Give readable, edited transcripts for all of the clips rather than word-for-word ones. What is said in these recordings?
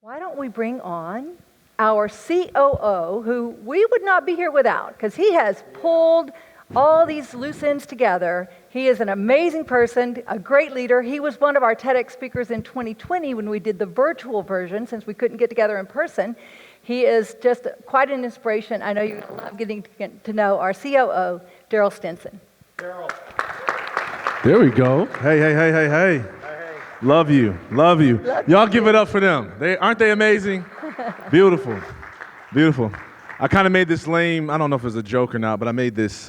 Why don't we bring on our COO, who we would not be here without, because he has pulled all these loose ends together. He is an amazing person, a great leader. He was one of our TEDx speakers in 2020 when we did the virtual version, since we couldn't get together in person. He is just quite an inspiration. I know you're going to love getting to know our COO, Darryll Stinson. Darryll. There we go. Hey. Love you. Y'all give it up for them. Aren't they amazing? Beautiful. I kind of made this lame, I don't know if it was a joke or not, but I made this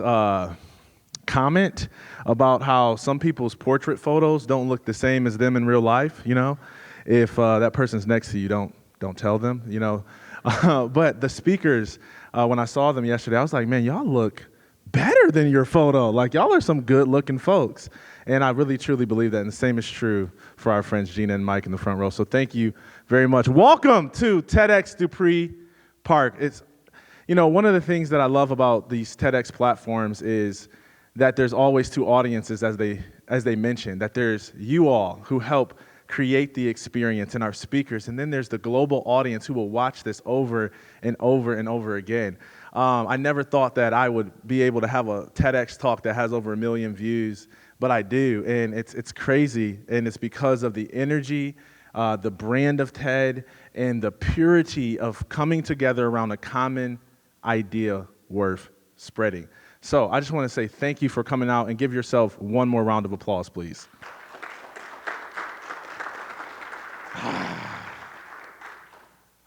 comment about how some people's portrait photos don't look the same as them in real life, you know? If that person's next to you, don't tell them, you know? But the speakers, when I saw them yesterday, I was like, man, y'all look better than your photo. Like, y'all are some good-looking folks. And I really, truly believe that. And the same is true for our friends Gina and Mike in the front row. So thank you very much. Welcome to TEDx Dupree Park. It's, you know, one of the things that I love about these TEDx platforms is that there's always two audiences, as they mentioned, that there's you all who help create the experience and our speakers, and then there's the global audience who will watch this over and over and over again. I never thought that I would be able to have a TEDx talk that has over 1 million views, but I do, and it's crazy, and it's because of the energy, the brand of TED, and the purity of coming together around a common idea worth spreading. So I just want to say thank you for coming out, and give yourself one more round of applause, please.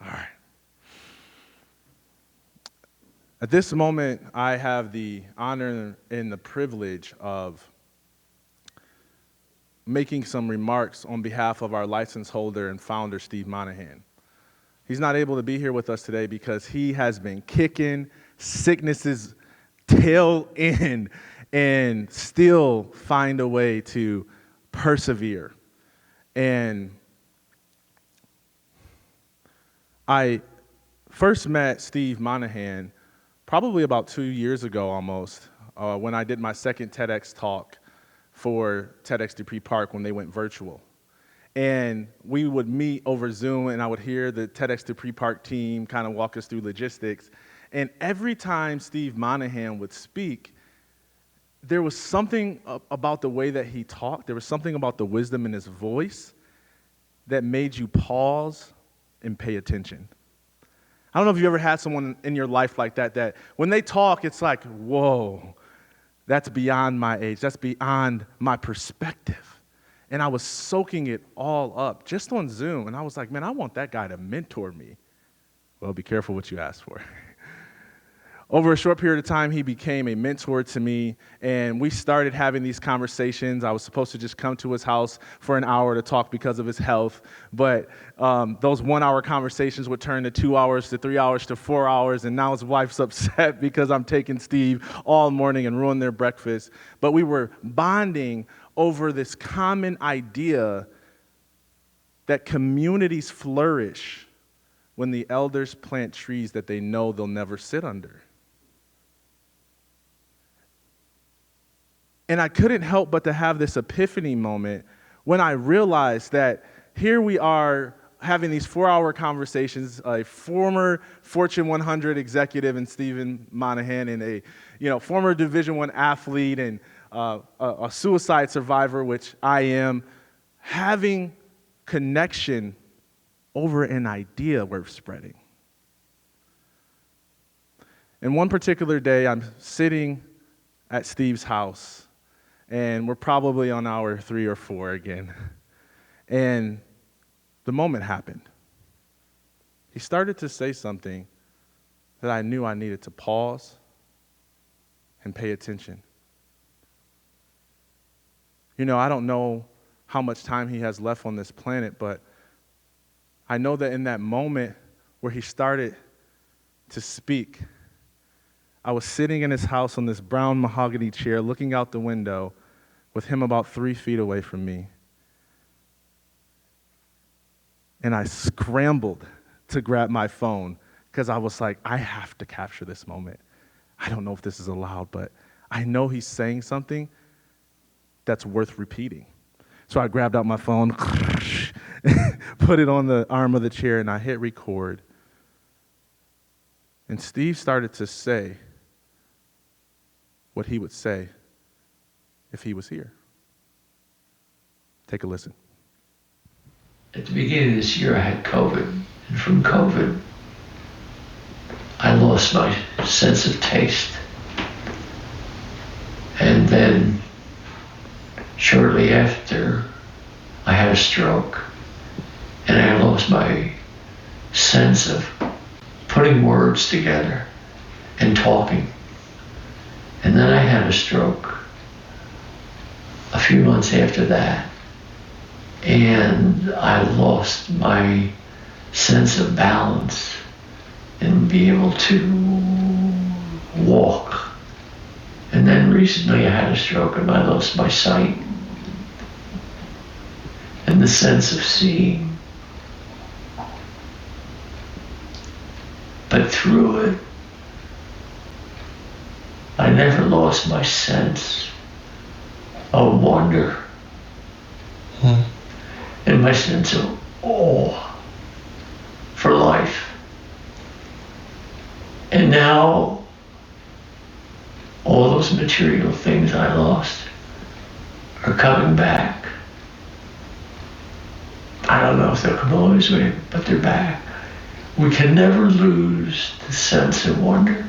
All right. At this moment, I have the honor and the privilege of making some remarks on behalf of our license holder and founder, Steve Monahan. He's not able to be here with us today because he has been kicking sickness's tail end and still find a way to persevere. And I first met Steve Monahan probably about 2 years ago almost, when I did my second TEDx talk for TEDx Dupree Park when they went virtual. And we would meet over Zoom, and I would hear the TEDx Dupree Park team kind of walk us through logistics. And every time Steve Monahan would speak, there was something about the way that he talked, there was something about the wisdom in his voice that made you pause and pay attention. I don't know if you ever had someone in your life like that, that when they talk, it's like, whoa, that's beyond my age, that's beyond my perspective. And I was soaking it all up just on Zoom, and I was like, man, I want that guy to mentor me. Well, be careful what you ask for. Over a short period of time, he became a mentor to me, and we started having these conversations. I was supposed to just come to his house for an hour to talk because of his health, but those 1 hour conversations would turn to 2 hours to 3 hours to 4 hours, and now his wife's upset because I'm taking Steve all morning and ruin their breakfast. But we were bonding over this common idea that communities flourish when the elders plant trees that they know they'll never sit under. And I couldn't help but to have this epiphany moment when I realized that here we are having these 4 hour conversations, a former Fortune 100 executive in Stephen Monahan, and a former Division I athlete, and a suicide survivor, which I am, having connection over an idea worth spreading. And one particular day, I'm sitting at Steve's house, and we're probably on hour 3 or 4 again. And the moment happened. He started to say something that I knew I needed to pause and pay attention. You know, I don't know how much time he has left on this planet, but I know that in that moment where he started to speak, I was sitting in his house on this brown mahogany chair looking out the window with him about 3 feet away from me. And I scrambled to grab my phone because I was like, I have to capture this moment. I don't know if this is allowed, but I know he's saying something that's worth repeating. So I grabbed out my phone put it on the arm of the chair, and I hit record. And Steve started to say what he would say if he was here. Take a listen. At the beginning of this year, I had COVID. And from COVID, I lost my sense of taste. And then shortly after, I had a stroke. And I lost my sense of putting words together and talking. And then I had a stroke a few months after that. And I lost my sense of balance and be able to walk. And then recently I had a stroke and I lost my sight and the sense of seeing. But through it, I never lost my sense of wonder and my sense of awe for life. And now, all those material things I lost are coming back. I don't know if they'll come always with, but they're back. We can never lose the sense of wonder.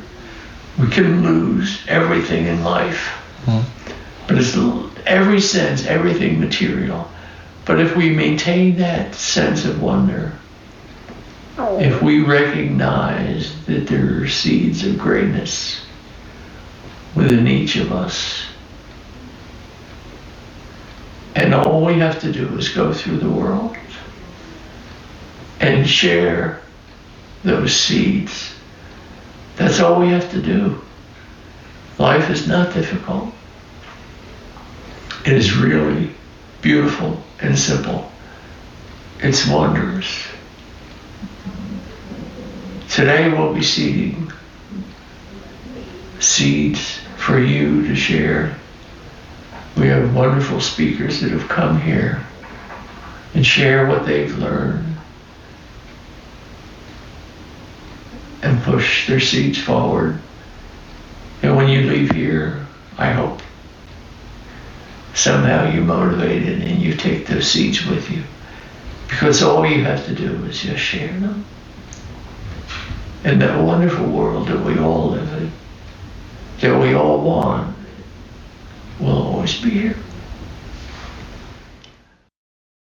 We can lose everything in life. But it's every sense, everything material. But if we maintain that sense of wonder, if we recognize that there are seeds of greatness within each of us, and all we have to do is go through the world and share those seeds. That's all we have to do. Life is not difficult. It is really beautiful and simple. It's wondrous. Today we'll be seeding seeds for you to share. We have wonderful speakers that have come here and share what they've learned and push their seeds forward. And when you leave here, I hope somehow you're motivated and you take those seeds with you. Because all you have to do is just share them. And that wonderful world that we all live in, that we all want, will always be here.